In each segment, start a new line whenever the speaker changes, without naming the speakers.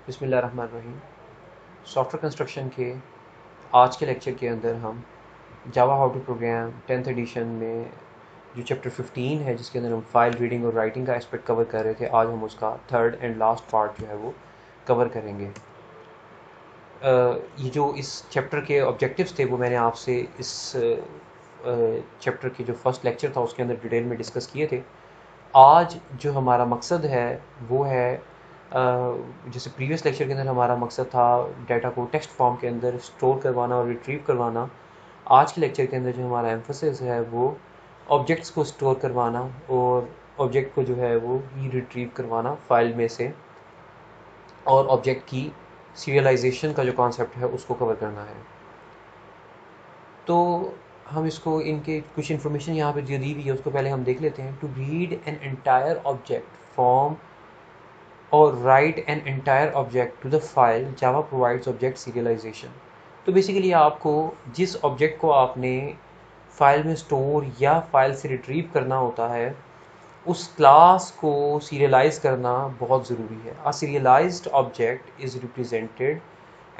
बिस्मिल्लाहिर्रहमानिर्रहीम। Software construction के आज के लेक्चर के अंदर हम Java how to program 10th edition में जो चैप्टर 15 है, जिसके अंदर हम फाइल रीडिंग और राइटिंग का एस्पेक्ट कवर कर रहे थे, आज हम उसका थर्ड एंड लास्ट पार्ट जो है वो कवर करेंगे। ये जो इस चैप्टर के ऑब्जेक्टिव्स थे वो मैंने आपसे इस चैप्टर के जो फर्स्ट लेक्चर था उसके अंदर डिटेल में डिस्कस किए थे। आज जो हमारा मकसद है वो है, जैसे प्रीवियस लेक्चर के अंदर हमारा मकसद था डाटा को टेक्स्ट फॉर्म के अंदर स्टोर करवाना और रिट्रीव करवाना। आज के लेक्चर के अंदर जो हमारा एम्फोसिस है वो ऑब्जेक्ट्स को स्टोर करवाना और ऑब्जेक्ट को जो है वो रिट्रीव करवाना फाइल में से, और ऑब्जेक्ट की सीरियलाइजेशन का जो कॉन्सेप्ट है उसको कवर करना है। तो हम इसको इनके कुछ इन्फॉर्मेशन यहाँ पे जो दी हुई है उसको पहले हम देख लेते हैं। To read an entire object from और write an entire object to the file, Java provides object serialization. तो बेसिकली आपको जिस ऑब्जेक्ट को आपने फाइल में स्टोर या फाइल से रिट्रीव करना होता है उस क्लास को सीरियलाइज करना बहुत ज़रूरी है। A serialized object is represented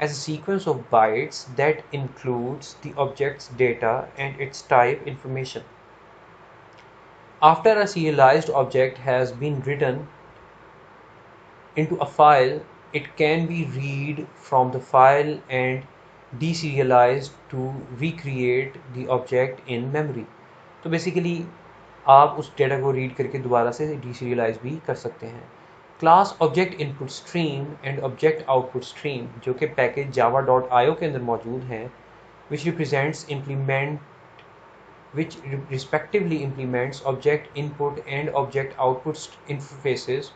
as a sequence of bytes that includes the object's data and its type information. After a serialized object has been written into a file, it can be read from the file and deserialized to recreate the object in memory. तो basically आप उस data को read करके दोबारा से डीसीरियलाइज भी कर सकते हैं। Class object input stream and object output stream, जो कि पैकेज java.io के अंदर मौजूद हैं, which represents implement which respectively implements object input and object output interfaces,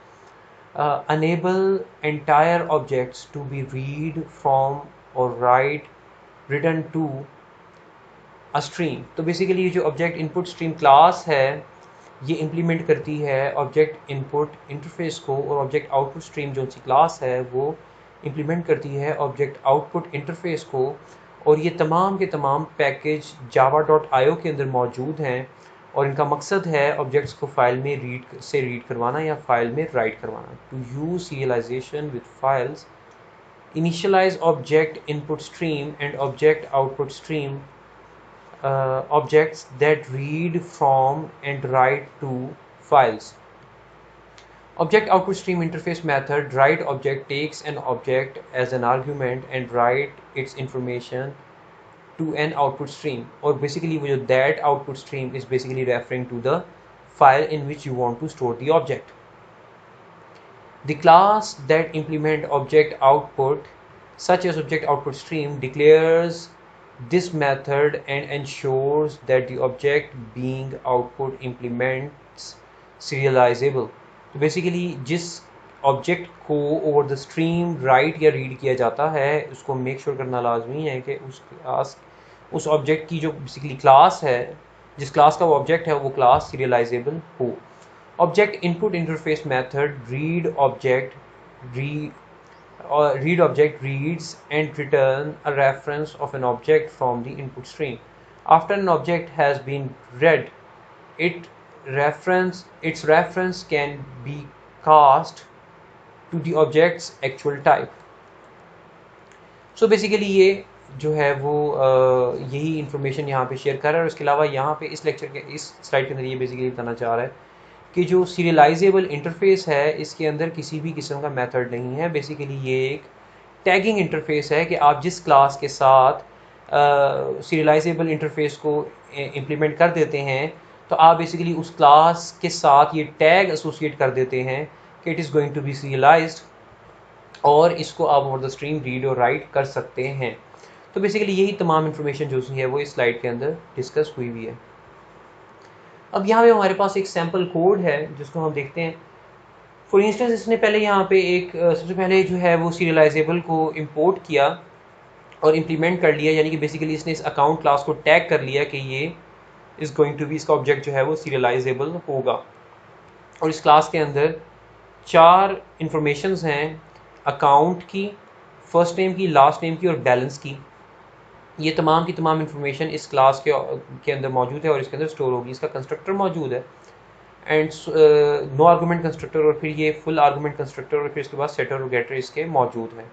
enable entire objects to be read from or written to a stream। तो basically ये जो object input stream class है ये implement करती है ऑब्जेक्ट इनपुट इंटरफेस को, और object output stream जो सी क्लास है वो इम्प्लीमेंट करती है ऑब्जेक्ट आउटपुट इंटरफेस को। और ये तमाम के तमाम पैकेज java.io के अंदर मौजूद हैं और इनका मकसद है ऑब्जेक्ट्स को फाइल में रीड करवाना या फाइल में राइट करवाना। To use serialization with files, initialize object input stream and object output stream objects that read from and write to files. Object output stream interface method write object takes an object as an argument and write its information to an output stream, or basically वो जो that output stream is basically referring to the file in which you want to store the object. The class that implement object output, such as object output stream, declares this method and ensures that the object being output implements serializable। तो basically जिस object को over the stream right या read किया जाता है उसको make sure करना लाजमी है कि उस ऑब्जेक्ट की जो बेसिकली क्लास है, जिस क्लास का वो ऑब्जेक्ट है वो क्लास सीरियलाइजेबल हो। Object input interface method read object reads and return a reference of an object from the input stream. After an object has been read, its reference can be cast to the object's actual type. So basically ये जो है वो यही information यहाँ पे share कर रहा है। और इसके अलावा यहाँ पे इस लेक्चर के इस स्लाइड के अंदर ये बेसिकली बताना चाह रहा है कि जो सीरियलाइजेबल इंटरफेस है इसके अंदर किसी भी किस्म का मेथड नहीं है। बेसिकली ये एक टैगिंग इंटरफेस है कि आप जिस क्लास के साथ सीरियलाइजेबल इंटरफेस को इम्प्लीमेंट कर देते हैं तो आप बेसिकली उस क्लास के साथ ये टैग एसोसिएट कर देते हैं कि it is going to be serialized, और इसको आप ओवर द स्ट्रीम रीड और राइट कर सकते हैं। तो बेसिकली यही तमाम इंफॉर्मेशन जो है वो इस स्लाइड के अंदर डिस्कस हुई हुई है। अब यहाँ पे हमारे पास एक सैम्पल कोड है जिसको हम देखते हैं। फॉर इंस्टेंस इसने पहले यहाँ पे एक सबसे पहले जो है वो सीरियलाइजेबल को इंपोर्ट किया और इम्प्लीमेंट कर लिया, यानी कि बेसिकली इसने इस अकाउंट क्लास को टैग कर लिया कि ये इज़ गोइंग टू बी, इसका ऑब्जेक्ट जो है वो सीरियलाइजेबल होगा। और इस क्लास के अंदर 4 इंफॉर्मेशंस हैं, अकाउंट की, फर्स्ट नेम की, लास्ट नेम की और बैलेंस की। ये तमाम की तमाम इंफॉर्मेशन इस क्लास के अंदर मौजूद है और इसके अंदर स्टोर होगी। इसका कंस्ट्रक्टर मौजूद है एंड नो आर्गूमेंट कंस्ट्रक्टर और फिर ये फुल आर्गूमेंट कंस्ट्रक्टर और फिर इसके बाद सेटर और गेटर इसके मौजूद हैं।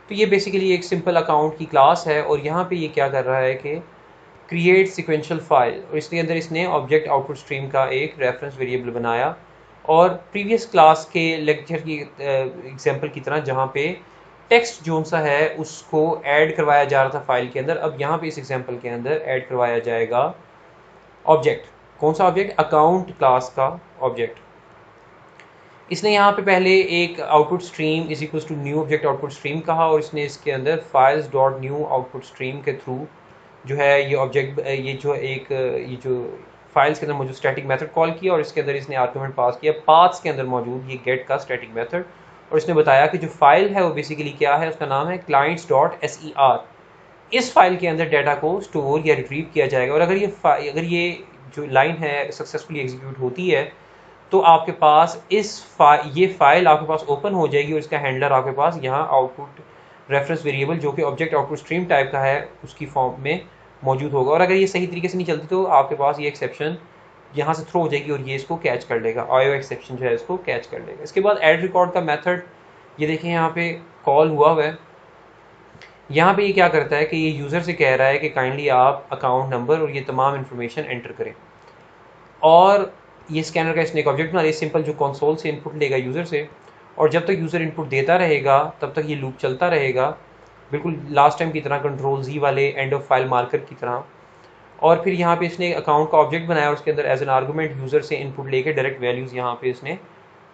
तो ये बेसिकली एक सिंपल अकाउंट की क्लास है और यहाँ पे ये क्या कर रहा है कि क्रिएट सिक्वेंशियल फाइल, और इसके अंदर इसने ऑब्जेक्ट आउटपुट स्ट्रीम का एक रेफरेंस वेरिएबल बनाया। और प्रीवियस क्लास के लेक्चर की एग्जांपल की तरह जहाँ पे टेक्स्ट जोन सा है उसको ऐड करवाया जा रहा था फाइल के अंदर, अब यहाँ पे इस एग्जांपल के अंदर ऐड करवाया जाएगा ऑब्जेक्ट। कौन सा ऑब्जेक्ट? अकाउंट क्लास का ऑब्जेक्ट। इसने यहाँ पे पहले एक output stream is equal to new object output stream कहा और इसने इसके अंदर files dot new output stream के थ्रू जो है ये ऑब्जेक्ट ये जो फाइल्स के अंदर मौजूद स्टैटिक मेथड कॉल किया और इसके अंदर इसने आर्गुमेंट पास किया पाथ्स के अंदर मौजूद ये गेट का स्टैटिक मेथड, और इसने बताया कि जो फाइल है वो बेसिकली क्या है, उसका नाम है clients डॉट ser। इस फाइल के अंदर डाटा को स्टोर या रिट्रीव किया जाएगा और अगर ये जो लाइन है सक्सेसफुली एग्जीक्यूट होती है तो आपके पास ये फाइल आपके पास ओपन हो जाएगी और इसका हैंडलर आपके पास यहाँ आउटपुट रेफरेंस वेरिएबल जो कि ऑब्जेक्ट आउटपुट स्ट्रीम टाइप का है उसकी फॉर्म में मौजूद होगा। और अगर ये सही तरीके से नहीं चलती तो आपके पास ये एक्सेप्शन यहाँ से थ्रो हो जाएगी और ये इसको कैच कर लेगा, आईओ एक्सेप्शन जो है इसको कैच कर लेगा। इसके बाद ऐड रिकॉर्ड का मेथड ये देखिए यहाँ पे कॉल हुआ है। यहाँ पे ये क्या करता है कि ये यूज़र से कह रहा है कि काइंडली आप अकाउंट नंबर और ये तमाम इन्फॉर्मेशन एंटर करें, और ये स्कैनर का इसने एक ऑब्जेक्ट बना दिया सिंपल जो कंसोल से इनपुट लेगा यूज़र से, और जब तक यूज़र इनपुट देता रहेगा तब तक ये लूप चलता रहेगा, बिल्कुल लास्ट टाइम की तरह कंट्रोल जी वाले एंड ऑफ फाइल मार्कर की तरह। और फिर यहाँ पे इसने अकाउंट का ऑब्जेक्ट बनाया और उसके अंदर एज एन आर्गूमेंट यूज़र से इनपुट लेके डायरेक्ट वैल्यूज़ यहाँ पे इसने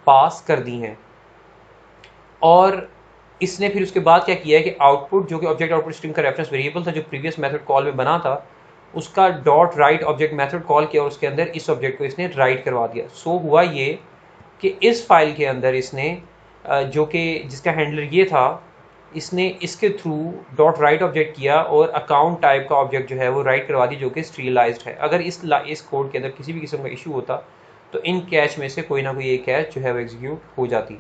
पास कर दी हैं। और इसने फिर उसके बाद क्या किया है कि आउटपुट जो कि ऑब्जेक्ट आउटपुट स्ट्रीम का रेफरेंस वेरिएबल था जो प्रीवियस मेथड कॉल में बना था उसका dot right object method call किया और उसके अंदर इस ऑब्जेक्ट को इसने राइट करवा दिया। सो हुआ ये कि इस फाइल के अंदर इसने जो कि जिसका हैंडलर ये था इसने इसके थ्रू डॉट राइट ऑब्जेक्ट किया और अकाउंट टाइप का ऑब्जेक्ट जो है वो राइट करवा दी जो कि स्टीरियलाइज्ड है। अगर इस कोड के अंदर किसी भी किस्म का इशू होता तो इन कैच में से कोई ना कोई एक कैच जो है वो एग्जीक्यूट हो जाती।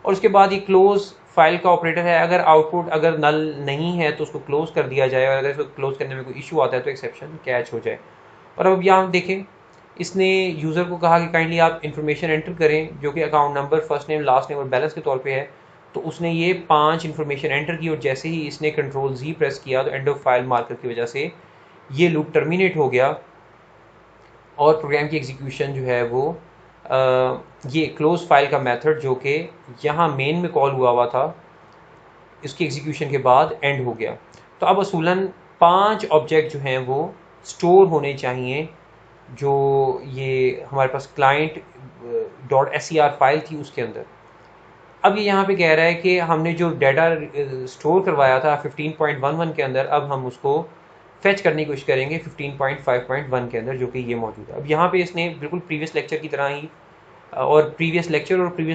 और उसके बाद ये क्लोज फाइल का ऑपरेटर है, अगर आउटपुट अगर नल नहीं है तो उसको क्लोज कर दिया जाए और अगर इसको क्लोज करने में कोई इशू आता है तो एक्सेप्शन कैच हो जाए। और अब यहाँ देखें इसने यूज़र को कहा कि काइंडली आप इन्फॉर्मेशन एंटर करें जो कि account number, first name, last name और बैलेंस के तौर पे है, तो उसने ये 5 इन्फॉर्मेशन एंटर की और जैसे ही इसने कंट्रोल जी प्रेस किया तो एंड ऑफ फाइल मार्कर की वजह से ये लूप टर्मिनेट हो गया और प्रोग्राम की एग्जीक्यूशन जो है वो ये क्लोज फाइल का मेथड जो कि यहाँ मेन में कॉल हुआ था इसकी एग्जीक्यूशन के बाद एंड हो गया। तो अब असूलन 5 ऑब्जेक्ट जो हैं वो स्टोर होने चाहिए जो ये हमारे पास क्लाइंट डॉट ser फाइल थी उसके अंदर। अब ये यहाँ पे कह रहा है कि हमने जो डाटा स्टोर करवाया था 15.11 के अंदर अब हम उसको फेच करने की कोशिश करेंगे 15.5.1 के अंदर जो कि ये मौजूद है। अब यहाँ पे इसने बिल्कुल प्रीवियस लेक्चर की तरह ही और प्रीवियस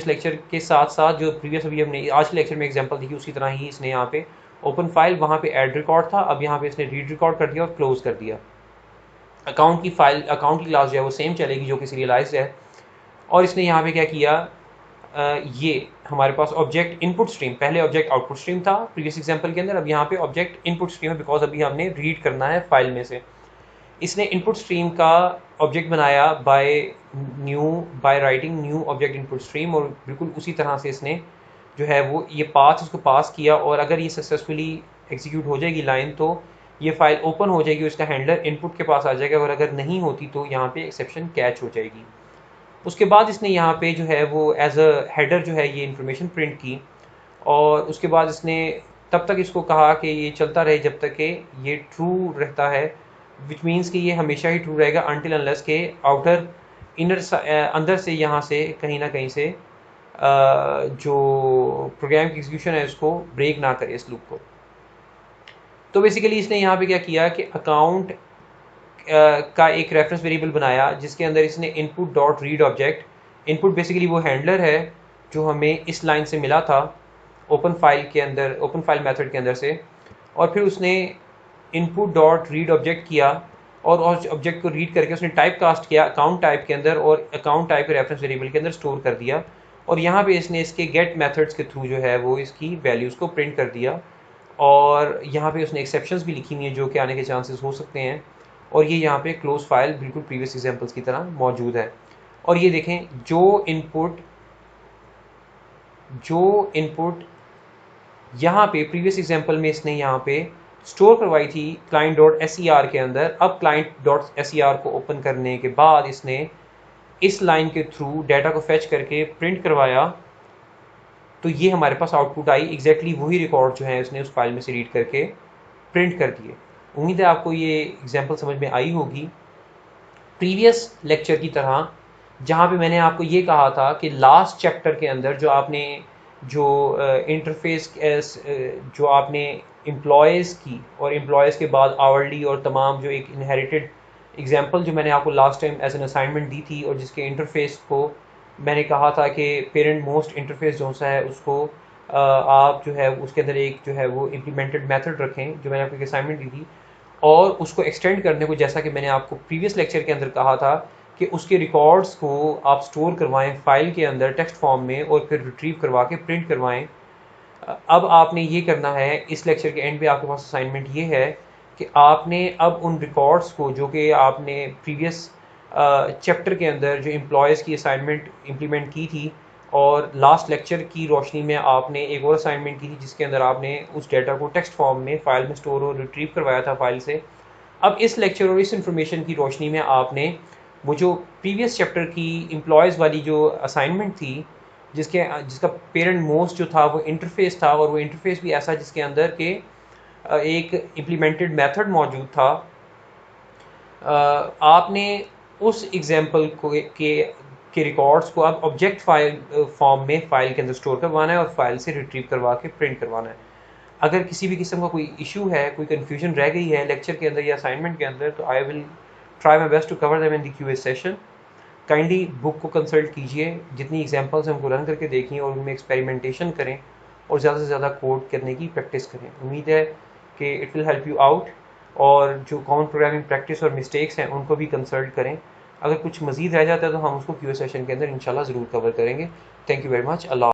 लेक्चर के साथ साथ जो प्रीवियस अभी हमने आज के लेक्चर में एग्जांपल देखी उसकी तरह ही इसने यहाँ पे ओपन फाइल वहाँ पे ऐड रिकॉर्ड था, अब यहाँ पे इसने रीड रिकॉर्ड कर दिया और क्लोज कर दिया। अकाउंट की क्लास जो है वो सेम चलेगी जो कि सीरियलाइज्ड है। और इसने यहाँ पे क्या किया ये हमारे पास ऑब्जेक्ट इनपुट स्ट्रीम, पहले ऑब्जेक्ट आउटपुट स्ट्रीम था प्रीवियस एग्जांपल के अंदर, अब यहाँ पे ऑब्जेक्ट इनपुट स्ट्रीम है बिकॉज अभी हमने रीड करना है फाइल में से। इसने इनपुट स्ट्रीम का ऑब्जेक्ट बनाया by writing new object input stream और बिल्कुल उसी तरह से इसने जो है वो ये पाथ उसको पास किया और अगर ये सक्सेसफुली एग्जीक्यूट हो जाएगी लाइन तो ये फाइल ओपन हो जाएगी, उसका हैंडलर इनपुट के पास आ जाएगा और अगर नहीं होती तो यहाँ पे एक्सेप्शन कैच हो जाएगी। उसके बाद इसने यहाँ पे जो है वो एज अ हेडर जो है ये इन्फॉर्मेशन प्रिंट की और उसके बाद इसने तब तक इसको कहा कि ये चलता रहे जब तक कि ये ट्रू रहता है, विच मीन्स कि ये हमेशा ही ट्रू रहेगा अनटिल अनलेस के अंदर से यहाँ से कहीं ना कहीं से जो प्रोग्राम की एग्जीक्यूशन है उसको ब्रेक ना करे इस लूप को। तो बेसिकली इसने यहाँ पे क्या किया कि अकाउंट का एक रेफरेंस वेरिएबल बनाया जिसके अंदर इसने input dot read object, input basically वो हैंडलर है जो हमें इस लाइन से मिला था ओपन फाइल मेथड के अंदर से, और फिर उसने इनपुट डॉट रीड ऑब्जेक्ट किया और उस ऑब्जेक्ट को रीड करके उसने टाइप कास्ट किया अकाउंट टाइप के अंदर और अकाउंट टाइप के रेफरेंस वेरिएबल के अंदर स्टोर कर दिया और यहाँ पे इसने इसके गेट मेथड्स के थ्रू जो है वो इसकी वैल्यूज़ को प्रिंट कर दिया और यहाँ पे उसने एक्सेप्शंस भी लिखी हुई हैं जो कि आने के चांसेस हो सकते हैं और ये यहाँ पे क्लोज फाइल बिल्कुल प्रीवियस एग्जांपल्स की तरह मौजूद है। और ये देखें जो इनपुट यहाँ पे प्रीवियस एग्जांपल में इसने यहाँ पे स्टोर करवाई थी client dot S E R के अंदर, अब client dot S E R को ओपन करने के बाद इसने इस लाइन के थ्रू डाटा को फेच करके प्रिंट करवाया, तो ये हमारे पास आउटपुट आई। एग्जैक्टली वही रिकॉर्ड जो है उसने उस फाइल में से रीड करके प्रिंट कर दिए। उम्मीद है आपको ये एग्जांपल समझ में आई होगी। प्रीवियस लेक्चर की तरह जहाँ पे मैंने आपको ये कहा था कि लास्ट चैप्टर के अंदर जो इंटरफेस जो आपने एम्प्लॉयज़ की और एम्प्लॉयज़ के बाद आवरली और तमाम जो एक इनहेरिटेड एग्जांपल जो मैंने आपको last time as an assignment दी थी, और जिसके इंटरफेस को मैंने कहा था कि पेरेंट मोस्ट इंटरफेस जो सा है उसको आप जो है उसके अंदर एक जो है वो इम्प्लीमेंटेड मेथड रखें, जो मैंने आपको एक असाइनमेंट दी थी, और उसको एक्सटेंड करने को जैसा कि मैंने आपको प्रीवियस लेक्चर के अंदर कहा था कि उसके रिकॉर्ड्स को आप स्टोर करवाएं फाइल के अंदर टेक्स्ट फॉर्म में और फिर रिट्रीव करवा के प्रिंट करवाएं। अब आपने ये करना है, इस लेक्चर के एंड पे आपके पास असाइनमेंट ये है कि आपने अब उन रिकॉर्ड्स को जो कि आपने प्रीवियस चैप्टर के अंदर जो एम्प्लॉयज़ की असाइनमेंट इम्प्लीमेंट की थी, और लास्ट लेक्चर की रोशनी में आपने एक और असाइनमेंट की थी जिसके अंदर आपने उस डेटा को टेक्स्ट फॉर्म में फाइल में स्टोर और रिट्रीव करवाया था फाइल से। अब इस लेक्चर और इस इंफॉर्मेशन की रोशनी में आपने वो जो प्रीवियस चैप्टर की एम्प्लॉयज़ वाली जो असाइनमेंट थी, जिसका पेरेंट मोस्ट जो था वो इंटरफेस था, और वो इंटरफेस भी ऐसा जिसके अंदर के एक इम्प्लीमेंटेड मेथड मौजूद था, आपने उस एग्जांपल को के रिकॉर्ड्स को अब ऑब्जेक्ट फाइल फॉर्म में फाइल के अंदर स्टोर करवाना है और फाइल से रिट्रीव करवा के प्रिंट करवाना है। अगर किसी भी किस्म का कोई इशू है, कोई कन्फ्यूजन रह गई है लेक्चर के अंदर या असाइनमेंट के अंदर, तो I will try my best to cover them in the QA session. Kindly book को कंसल्ट कीजिए, जितनी एग्जांपल्स हमको रन करके देखिए और उनमें एक्सपेरिमेंटेशन करें और ज़्यादा से ज़्यादा कोड करने की प्रैक्टिस करें। उम्मीद है कि it will help you out, और जो कॉमन प्रोग्रामिंग प्रैक्टिस और मिस्टेक्स हैं उनको भी कंसल्ट करें। अगर कुछ मज़ीद रह जाता है तो हम उसको क्यूए सेशन के अंदर इंशाल्लाह ज़रूर कवर करेंगे। Thank you very much. Allah.